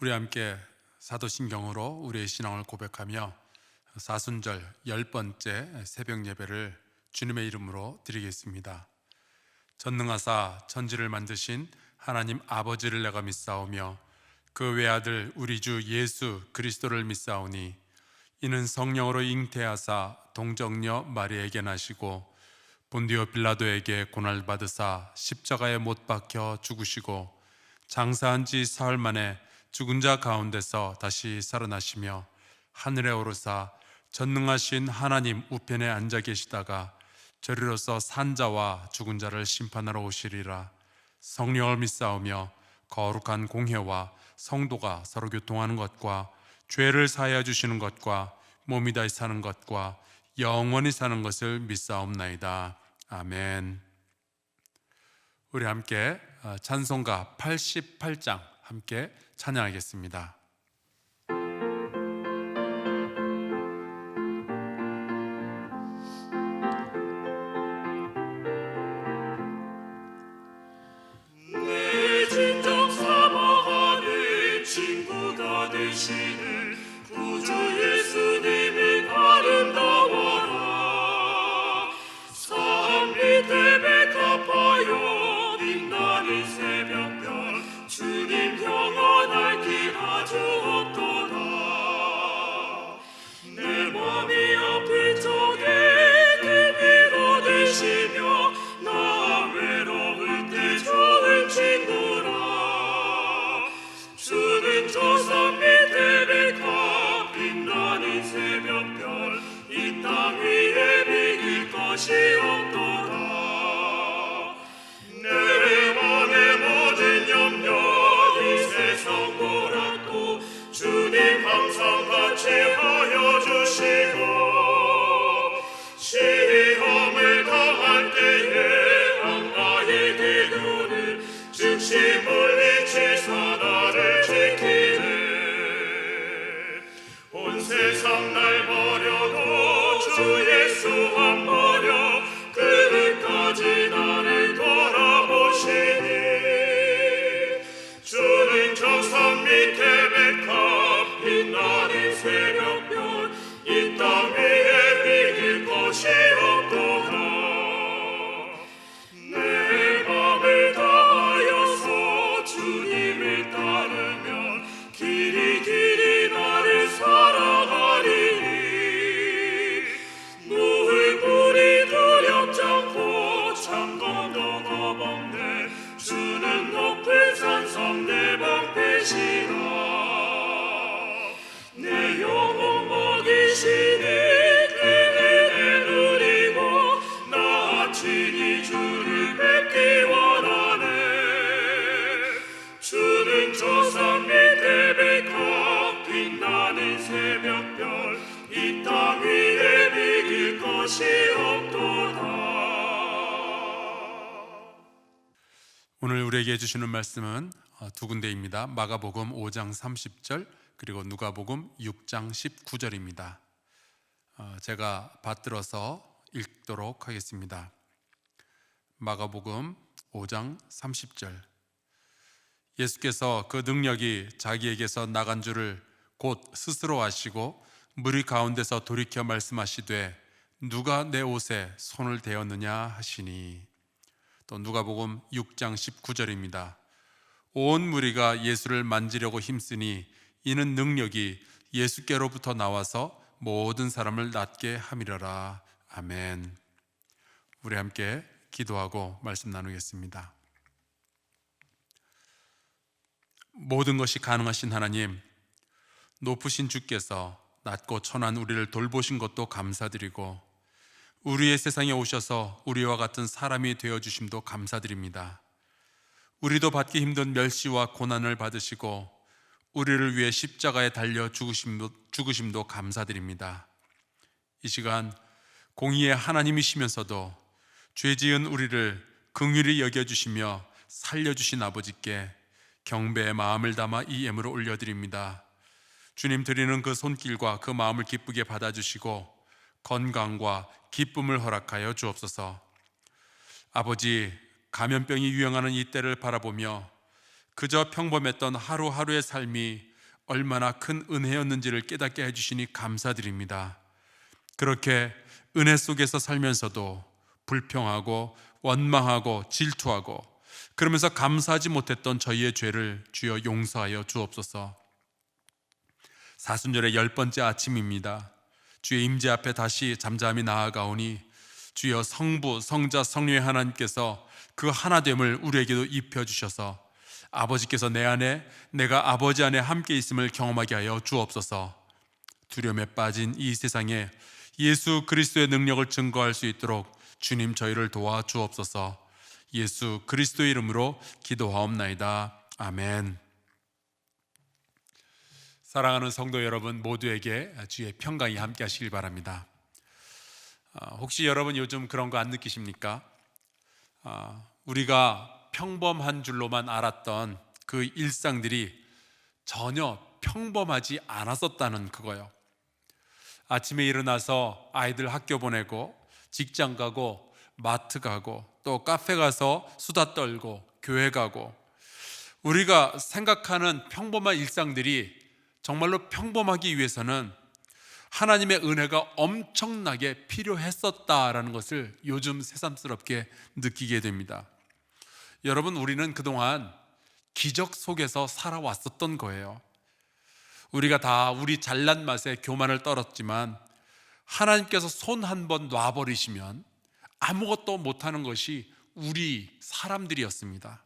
우리 함께 사도신경으로 우리의 신앙을 고백하며 사순절 10번째 새벽 예배를 주님의 이름으로 드리겠습니다. 전능하사 천지를 만드신 하나님 아버지를 내가 믿사오며 그 외아들 우리 주 예수 그리스도를 믿사오니 이는 성령으로 잉태하사 동정녀 마리아에게 나시고 본디오 빌라도에게 고난을 받으사 십자가에 못 박혀 죽으시고 장사한 지 사흘 만에 죽은 자 가운데서 다시 살아나시며 하늘에 오르사 전능하신 하나님 우편에 앉아 계시다가 저리로서 산자와 죽은 자를 심판하러 오시리라. 성령을 믿사오며 거룩한 공회와 성도가 서로 교통하는 것과 죄를 사하여 주시는 것과 몸이 다시 사는 것과 영원히 사는 것을 믿사옵나이다. 아멘. 우리 함께 찬송가 88장 함께 찬양하겠습니다. 내 진정 사모하는 친구가 되시는 구주 예수님은 아름다워라. 산 밑에 백합하여 빛나는 새벽별 주님 영원할 길 아주 없도다. 내 맘이 아플 적에 그리로 되시며 나 외로울 때 좋은 친구라. 주는 저 산 밑에 백합 빛나는 새벽별 이 땅 위에 비길 것이 없도다. 내 맘의 모든 염려 이 세상 보라도 주님 항상 같이 하여 주시고 시험을 당할 때에 악마의 기도는 즉시 물리치사 나를 지키네. 온 세상 날 버려도 주 예수 안 버려 끝까지 나를 돌아보시니 주는 저 산 밑에 백합 빛나는 새벽별 이 땅 위에 비길 것이 없도다. 내 맘을 다하여서 주님을 따르면 길이 나를 사랑하리니 물불이 두렵지 않고 창검도 거범대 주는 높은 산성 내 방패시라. 내 영혼 먹이시니 은혜를 누리고 나 친히 주를 뵙기 원하네. 주는 저 산 밑에 백합 빛나는 새벽별 이 땅 위에 비길 것이 없도다. 오늘 우리에게 해주시는 말씀은 두 군데입니다. 마가복음 5장 30절 그리고 누가복음 6장 19절입니다. 제가 받들어서 읽도록 하겠습니다. 마가복음 5장 30절 예수께서 그 능력이 자기에게서 나간 줄을 곧 스스로 아시고 무리 가운데서 돌이켜 말씀하시되 누가 내 옷에 손을 대었느냐 하시니. 또 누가복음 6장 19절입니다. 온 무리가 예수를 만지려고 힘쓰니 이는 능력이 예수께로부터 나와서 모든 사람을 낫게 함이러라. 아멘. 우리 함께 기도하고 말씀 나누겠습니다. 모든 것이 가능하신 하나님, 높으신 주께서 낮고 천한 우리를 돌보신 것도 감사드리고 우리의 세상에 오셔서 우리와 같은 사람이 되어주심도 감사드립니다. 우리도 받기 힘든 멸시와 고난을 받으시고 우리를 위해 십자가에 달려 죽으심도 감사드립니다. 이 시간 공의의 하나님이시면서도 죄지은 우리를 긍휼히 여겨주시며 살려주신 아버지께 경배의 마음을 담아 이 예물을 올려드립니다. 주님 드리는 그 손길과 그 마음을 기쁘게 받아주시고 건강과 기쁨을 허락하여 주옵소서. 아버지, 감염병이 유행하는 이 때를 바라보며 그저 평범했던 하루하루의 삶이 얼마나 큰 은혜였는지를 깨닫게 해주시니 감사드립니다. 그렇게 은혜 속에서 살면서도 불평하고 원망하고 질투하고 그러면서 감사하지 못했던 저희의 죄를 주여 용서하여 주옵소서. 사순절의 10번째 아침입니다. 주의 임재 앞에 다시 잠잠히 나아가오니 주여 성부, 성자, 성령의 하나님께서 그 하나됨을 우리에게도 입혀주셔서 아버지께서 내 안에, 내가 아버지 안에 함께 있음을 경험하게 하여 주옵소서. 두려움에 빠진 이 세상에 예수 그리스도의 능력을 증거할 수 있도록 주님 저희를 도와 주옵소서. 예수 그리스도의 이름으로 기도하옵나이다. 아멘. 사랑하는 성도 여러분 모두에게 주의 평강이 함께 하시길 바랍니다. 혹시 여러분 요즘 그런 거 안 느끼십니까? 우리가 평범한 줄로만 알았던 그 일상들이 전혀 평범하지 않았었다는 그거요. 아침에 일어나서 아이들 학교 보내고 직장 가고 마트 가고 또 카페 가서 수다 떨고 교회 가고 우리가 생각하는 평범한 일상들이 정말로 평범하기 위해서는 하나님의 은혜가 엄청나게 필요했었다라는 것을 요즘 새삼스럽게 느끼게 됩니다. 여러분, 우리는 그동안 기적 속에서 살아왔었던 거예요. 우리가 다 우리 잘난 맛에 교만을 떨었지만 하나님께서 손 한 번 놔버리시면 아무것도 못하는 것이 우리 사람들이었습니다.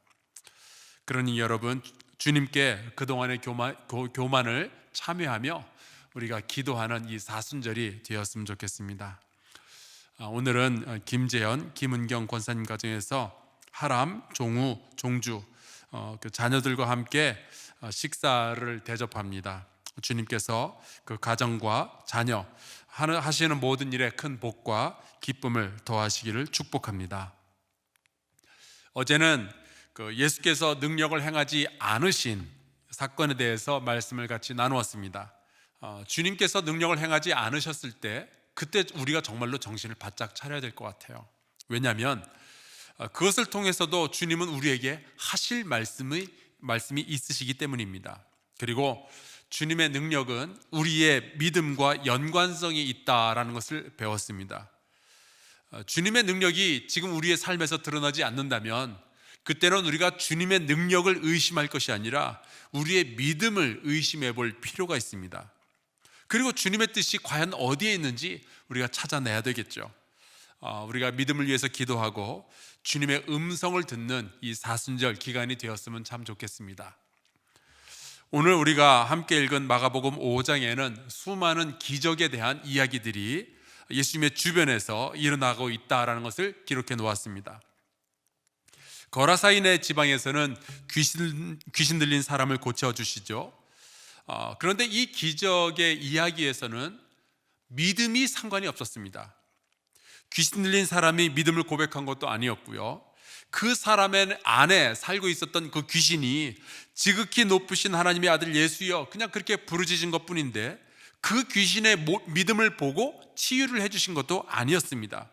그러니 여러분, 주님께 그동안의 교만을 참여하며 우리가 기도하는 이 사순절이 되었으면 좋겠습니다. 오늘은 김재현, 김은경 권사님 가정에서 하람, 종우, 종주 그 자녀들과 함께 식사를 대접합니다. 주님께서 그 가정과 자녀 하시는 모든 일에 큰 복과 기쁨을 더하시기를 축복합니다. 어제는 예수께서 능력을 행하지 않으신 사건에 대해서 말씀을 같이 나누었습니다. 주님께서 능력을 행하지 않으셨을 때 그때 우리가 정말로 정신을 바짝 차려야 될 것 같아요. 왜냐하면 그것을 통해서도 주님은 우리에게 하실 말씀이 있으시기 때문입니다. 그리고 주님의 능력은 우리의 믿음과 연관성이 있다라는 것을 배웠습니다. 주님의 능력이 지금 우리의 삶에서 드러나지 않는다면 그때는 우리가 주님의 능력을 의심할 것이 아니라 우리의 믿음을 의심해 볼 필요가 있습니다. 그리고 주님의 뜻이 과연 어디에 있는지 우리가 찾아내야 되겠죠. 우리가 믿음을 위해서 기도하고 주님의 음성을 듣는 이 사순절 기간이 되었으면 참 좋겠습니다. 오늘 우리가 함께 읽은 마가복음 5장에는 수많은 기적에 대한 이야기들이 예수님의 주변에서 일어나고 있다라는 것을 기록해 놓았습니다. 거라사인의 지방에서는 귀신 들린 사람을 고쳐주시죠. 그런데 이 기적의 이야기에서는 믿음이 상관이 없었습니다. 귀신 들린 사람이 믿음을 고백한 것도 아니었고요. 그 사람의 안에 살고 있었던 그 귀신이 지극히 높으신 하나님의 아들 예수여 그냥 그렇게 부르짖은 것뿐인데 그 귀신의 믿음을 보고 치유를 해주신 것도 아니었습니다.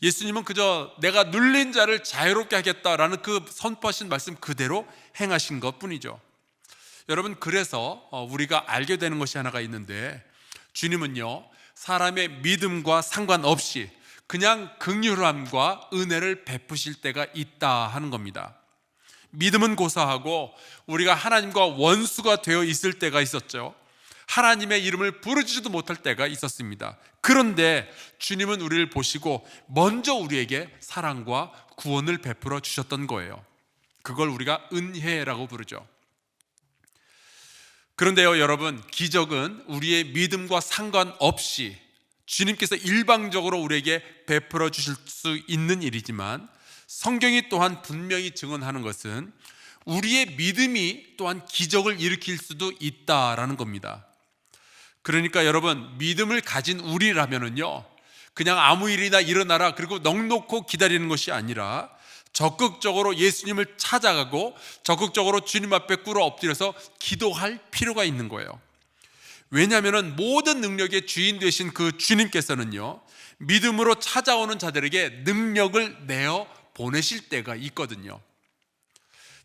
예수님은 그저 내가 눌린 자를 자유롭게 하겠다라는 그 선포하신 말씀 그대로 행하신 것뿐이죠. 여러분, 그래서 우리가 알게 되는 것이 하나가 있는데 주님은요 사람의 믿음과 상관없이 그냥 긍휼함과 은혜를 베푸실 때가 있다 하는 겁니다. 믿음은 고사하고 우리가 하나님과 원수가 되어 있을 때가 있었죠. 하나님의 이름을 부르지도 못할 때가 있었습니다. 그런데 주님은 우리를 보시고 먼저 우리에게 사랑과 구원을 베풀어 주셨던 거예요. 그걸 우리가 은혜라고 부르죠. 그런데요 여러분, 기적은 우리의 믿음과 상관없이 주님께서 일방적으로 우리에게 베풀어 주실 수 있는 일이지만 성경이 또한 분명히 증언하는 것은 우리의 믿음이 또한 기적을 일으킬 수도 있다라는 겁니다. 그러니까 여러분, 믿음을 가진 우리라면은요 그냥 아무 일이나 일어나라 그리고 넋놓고 기다리는 것이 아니라 적극적으로 예수님을 찾아가고 적극적으로 주님 앞에 꿇어 엎드려서 기도할 필요가 있는 거예요. 왜냐하면 모든 능력의 주인 되신 그 주님께서는요 믿음으로 찾아오는 자들에게 능력을 내어 보내실 때가 있거든요.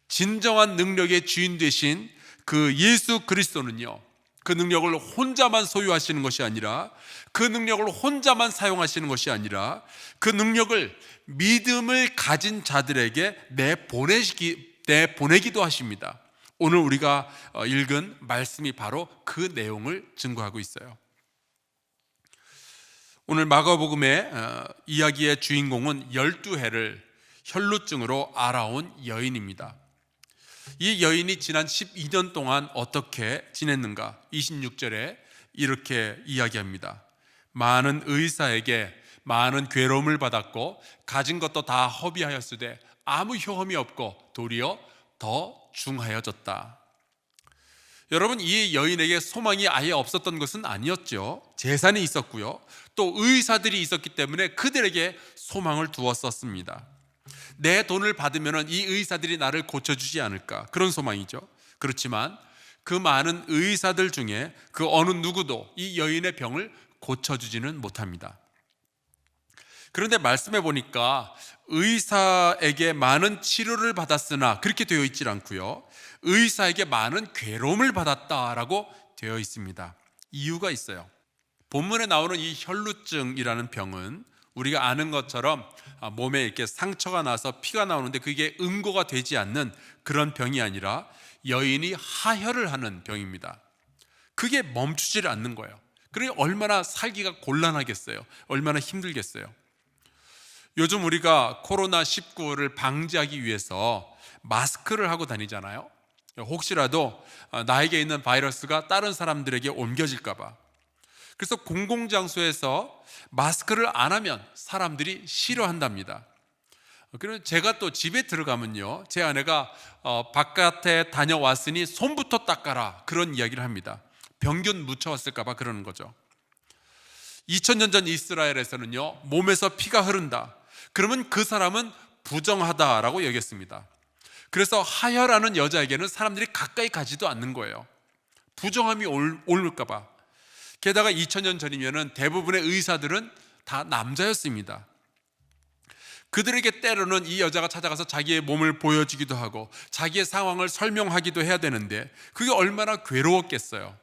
진정한 능력의 주인 되신 그 예수 그리스도는요, 그 능력을 혼자만 소유하시는 것이 아니라, 그 능력을 혼자만 사용하시는 것이 아니라, 그 능력을 믿음을 가진 자들에게 내보내기도 하십니다. 오늘 우리가 읽은 말씀이 바로 그 내용을 증거하고 있어요. 오늘 마가복음의 이야기의 주인공은 12해를 혈루증으로 앓아온 여인입니다. 이 여인이 지난 12년 동안 어떻게 지냈는가? 26절에 이렇게 이야기합니다. 많은 의사에게 많은 괴로움을 받았고 가진 것도 다 허비하였으되 아무 효험이 없고 도리어 더 중하여졌다. 여러분, 이 여인에게 소망이 아예 없었던 것은 아니었죠. 재산이 있었고요, 또 의사들이 있었기 때문에 그들에게 소망을 두었었습니다. 내 돈을 받으면 이 의사들이 나를 고쳐주지 않을까, 그런 소망이죠. 그렇지만 그 많은 의사들 중에 그 어느 누구도 이 여인의 병을 고쳐주지는 못합니다. 그런데 말씀해 보니까 의사에게 많은 치료를 받았으나 그렇게 되어 있질 않고요, 의사에게 많은 괴로움을 받았다라고 되어 있습니다. 이유가 있어요. 본문에 나오는 이 혈루증이라는 병은 우리가 아는 것처럼 몸에 이렇게 상처가 나서 피가 나오는데 그게 응고가 되지 않는 그런 병이 아니라 여인이 하혈을 하는 병입니다. 그게 멈추지를 않는 거예요. 그러니 얼마나 살기가 곤란하겠어요. 얼마나 힘들겠어요. 요즘 우리가 코로나19를 방지하기 위해서 마스크를 하고 다니잖아요. 혹시라도 나에게 있는 바이러스가 다른 사람들에게 옮겨질까 봐. 그래서 공공장소에서 마스크를 안 하면 사람들이 싫어한답니다. 그리고 제가 또 집에 들어가면요, 제 아내가 바깥에 다녀왔으니 손부터 닦아라, 그런 이야기를 합니다. 병균 묻혀왔을까 봐 그러는 거죠. 2000년 전 이스라엘에서는요, 몸에서 피가 흐른다, 그러면 그 사람은 부정하다라고 여겼습니다. 그래서 하혈하는 여자에게는 사람들이 가까이 가지도 않는 거예요. 부정함이 올까 봐. 게다가 2000년 전이면 대부분의 의사들은 다 남자였습니다. 그들에게 때로는 이 여자가 찾아가서 자기의 몸을 보여주기도 하고 자기의 상황을 설명하기도 해야 되는데 그게 얼마나 괴로웠겠어요.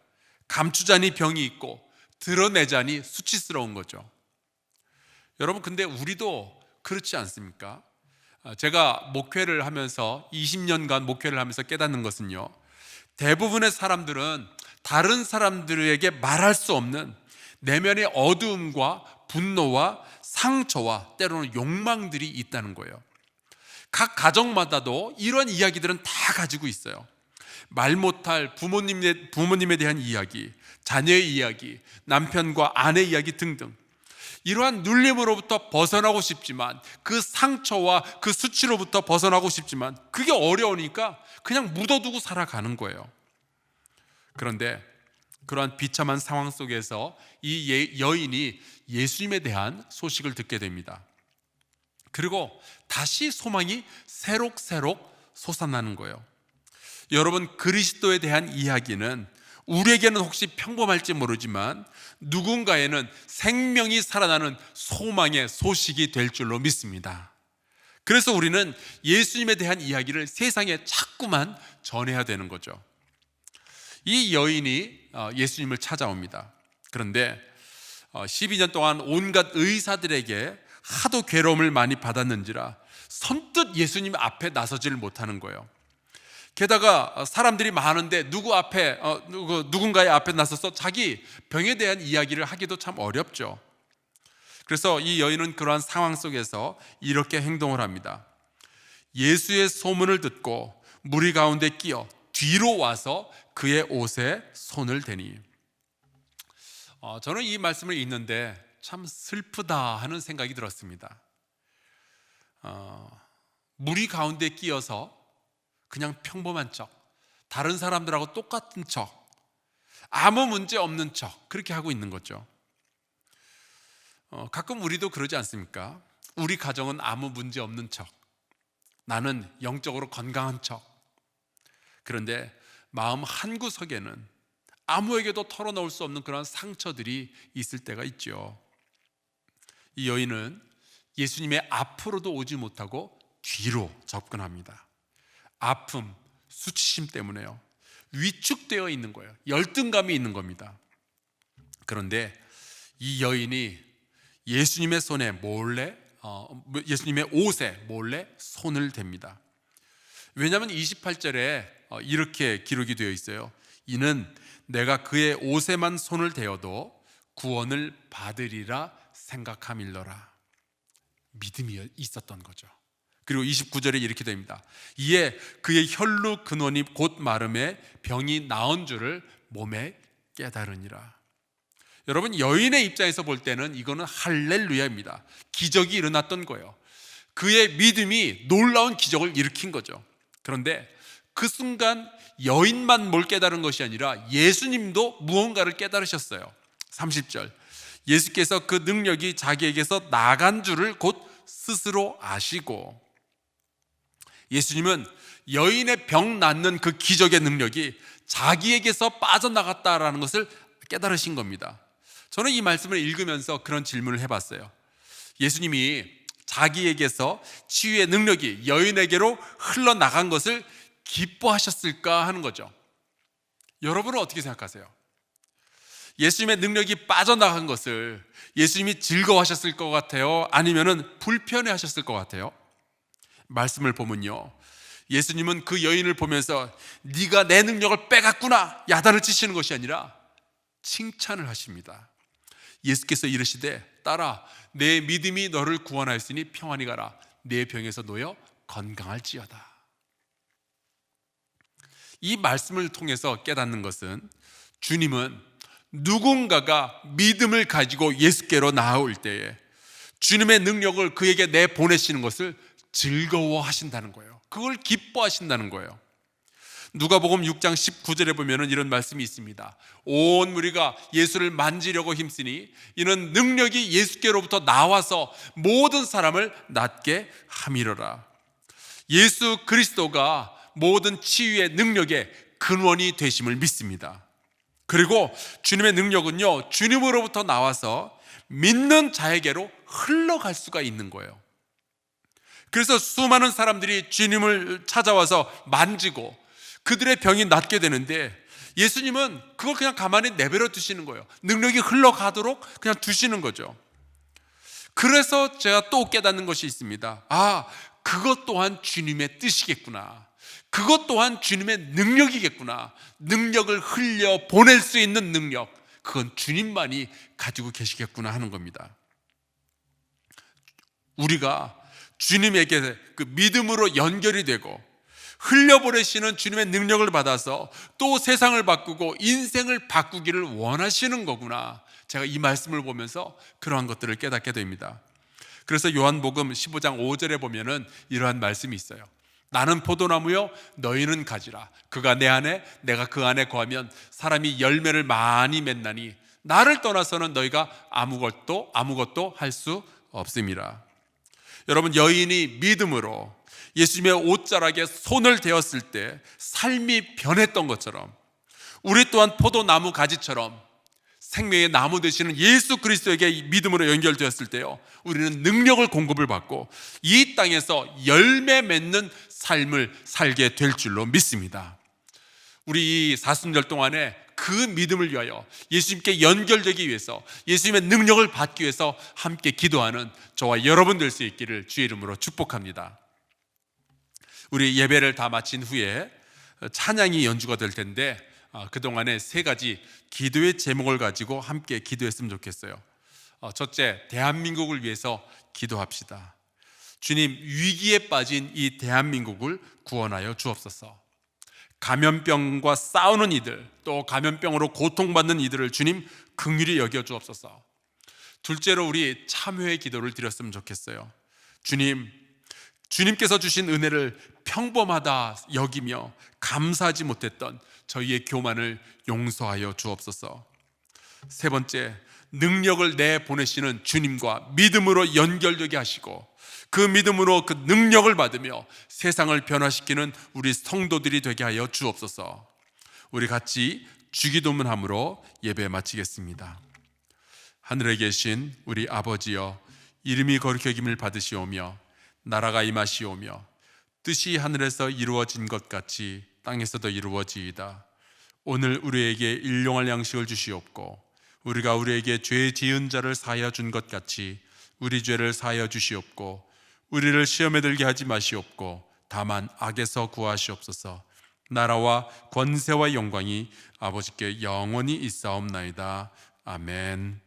감추자니 병이 있고 드러내자니 수치스러운 거죠. 여러분, 근데 우리도 그렇지 않습니까? 제가 목회를 하면서 20년간 목회를 하면서 깨닫는 것은요, 대부분의 사람들은 다른 사람들에게 말할 수 없는 내면의 어두움과 분노와 상처와 때로는 욕망들이 있다는 거예요. 각 가정마다도 이런 이야기들은 다 가지고 있어요. 말 못할 부모님에 대한 이야기, 자녀의 이야기, 남편과 아내 이야기 등등. 이러한 눌림으로부터 벗어나고 싶지만, 그 상처와 그 수치로부터 벗어나고 싶지만 그게 어려우니까 그냥 묻어두고 살아가는 거예요. 그런데 그러한 비참한 상황 속에서 이 여인이 예수님에 대한 소식을 듣게 됩니다. 그리고 다시 소망이 새록새록 솟아나는 거예요. 여러분, 그리스도에 대한 이야기는 우리에게는 혹시 평범할지 모르지만 누군가에는 생명이 살아나는 소망의 소식이 될 줄로 믿습니다. 그래서 우리는 예수님에 대한 이야기를 세상에 자꾸만 전해야 되는 거죠. 이 여인이 예수님을 찾아옵니다. 그런데 12년 동안 온갖 의사들에게 하도 괴로움을 많이 받았는지라 선뜻 예수님 앞에 나서지를 못하는 거예요. 게다가 사람들이 많은데 누군가의 앞에 나서서 자기 병에 대한 이야기를 하기도 참 어렵죠. 그래서 이 여인은 그러한 상황 속에서 이렇게 행동을 합니다. 예수의 소문을 듣고 무리 가운데 끼어 뒤로 와서 그의 옷에 손을 대니. 저는 이 말씀을 읽는데 참 슬프다 하는 생각이 들었습니다. 무리 가운데 끼어서 그냥 평범한 척, 다른 사람들하고 똑같은 척, 아무 문제 없는 척, 그렇게 하고 있는 거죠. 가끔 우리도 그러지 않습니까? 우리 가정은 아무 문제 없는 척, 나는 영적으로 건강한 척. 그런데 마음 한구석에는 아무에게도 털어놓을 수 없는 그런 상처들이 있을 때가 있죠. 이 여인은 예수님의 앞으로도 오지 못하고 뒤로 접근합니다. 아픔, 수치심 때문에요. 위축되어 있는 거예요. 열등감이 있는 겁니다. 그런데 이 여인이 예수님의 손에 몰래 예수님의 옷에 몰래 손을 댑니다. 왜냐하면 28절에 이렇게 기록이 되어 있어요. 이는 내가 그의 옷에만 손을 대어도 구원을 받으리라 생각함일러라. 믿음이 있었던 거죠. 그리고 29절에 이렇게 됩니다. 이에 그의 혈루 근원이 곧 마름에 병이 나은 줄을 몸에 깨달으니라. 여러분, 여인의 입장에서 볼 때는 이거는 할렐루야입니다. 기적이 일어났던 거예요. 그의 믿음이 놀라운 기적을 일으킨 거죠. 그런데 그 순간 여인만 뭘 깨달은 것이 아니라 예수님도 무언가를 깨달으셨어요. 30절, 예수께서 그 능력이 자기에게서 나간 줄을 곧 스스로 아시고, 예수님은 여인의 병 낫는 그 기적의 능력이 자기에게서 빠져나갔다라는 것을 깨달으신 겁니다. 저는 이 말씀을 읽으면서 그런 질문을 해봤어요. 예수님이 자기에게서 치유의 능력이 여인에게로 흘러나간 것을 기뻐하셨을까 하는 거죠. 여러분은 어떻게 생각하세요? 예수님의 능력이 빠져나간 것을 예수님이 즐거워하셨을 것 같아요? 아니면 불편해하셨을 것 같아요? 말씀을 보면요, 예수님은 그 여인을 보면서 네가 내 능력을 빼갔구나 야단을 치시는 것이 아니라 칭찬을 하십니다. 예수께서 이르시되 딸아, 내 믿음이 너를 구원하였으니 평안히 가라. 내 병에서 놓여 건강할지어다. 이 말씀을 통해서 깨닫는 것은 주님은 누군가가 믿음을 가지고 예수께로 나아올 때에 주님의 능력을 그에게 내보내시는 것을 즐거워하신다는 거예요. 그걸 기뻐하신다는 거예요. 누가복음 6장 19절에 보면 이런 말씀이 있습니다. 온 무리가 예수를 만지려고 힘쓰니 이는 능력이 예수께로부터 나와서 모든 사람을 낫게 함이로라. 예수 그리스도가 모든 치유의 능력의 근원이 되심을 믿습니다. 그리고 주님의 능력은요, 주님으로부터 나와서 믿는 자에게로 흘러갈 수가 있는 거예요. 그래서 수많은 사람들이 주님을 찾아와서 만지고 그들의 병이 낫게 되는데 예수님은 그걸 그냥 가만히 내버려 두시는 거예요. 능력이 흘러가도록 그냥 두시는 거죠. 그래서 제가 또 깨닫는 것이 있습니다. 아, 그것 또한 주님의 뜻이겠구나. 그것 또한 주님의 능력이겠구나. 능력을 흘려 보낼 수 있는 능력, 그건 주님만이 가지고 계시겠구나 하는 겁니다. 우리가 주님에게 그 믿음으로 연결이 되고 흘려보내시는 주님의 능력을 받아서 또 세상을 바꾸고 인생을 바꾸기를 원하시는 거구나. 제가 이 말씀을 보면서 그러한 것들을 깨닫게 됩니다. 그래서 요한복음 15장 5절에 보면은 이러한 말씀이 있어요. 나는 포도나무요, 너희는 가지라. 그가 내 안에, 내가 그 안에 거하면 사람이 열매를 많이 맺나니 나를 떠나서는 너희가 아무것도 할 수 없음이라. 여러분, 여인이 믿음으로 예수님의 옷자락에 손을 대었을 때 삶이 변했던 것처럼 우리 또한 포도나무 가지처럼 생명의 나무 되시는 예수 그리스도에게 믿음으로 연결되었을 때요, 우리는 능력을 공급을 받고 이 땅에서 열매 맺는 삶을 살게 될 줄로 믿습니다. 우리 이 사순절 동안에 그 믿음을 위하여 예수님께 연결되기 위해서 예수님의 능력을 받기 위해서 함께 기도하는 저와 여러분 될 수 있기를 주의 이름으로 축복합니다. 우리 예배를 다 마친 후에 찬양이 연주가 될 텐데 그동안에 세 가지 기도의 제목을 가지고 함께 기도했으면 좋겠어요. 첫째, 대한민국을 위해서 기도합시다. 주님, 위기에 빠진 이 대한민국을 구원하여 주옵소서. 감염병과 싸우는 이들, 또 감염병으로 고통받는 이들을 주님 긍휼히 여겨 주옵소서. 둘째로 우리 참회의 기도를 드렸으면 좋겠어요. 주님께서 주신 은혜를 평범하다 여기며 감사하지 못했던 저희의 교만을 용서하여 주옵소서. 세 번째, 능력을 내보내시는 주님과 믿음으로 연결되게 하시고 그 믿음으로 그 능력을 받으며 세상을 변화시키는 우리 성도들이 되게 하여 주옵소서. 우리 같이 주기도문함으로 예배 마치겠습니다. 하늘에 계신 우리 아버지여, 이름이 거룩히 여김을 받으시오며 나라가 임하시오며 뜻이 하늘에서 이루어진 것 같이 땅에서도 이루어지이다. 오늘 우리에게 일용할 양식을 주시옵고 우리가 우리에게 죄 지은 자를 사하여 준 것 같이 우리 죄를 사하여 주시옵고 우리를 시험에 들게 하지 마시옵고 다만 악에서 구하시옵소서. 나라와 권세와 영광이 아버지께 영원히 있사옵나이다. 아멘.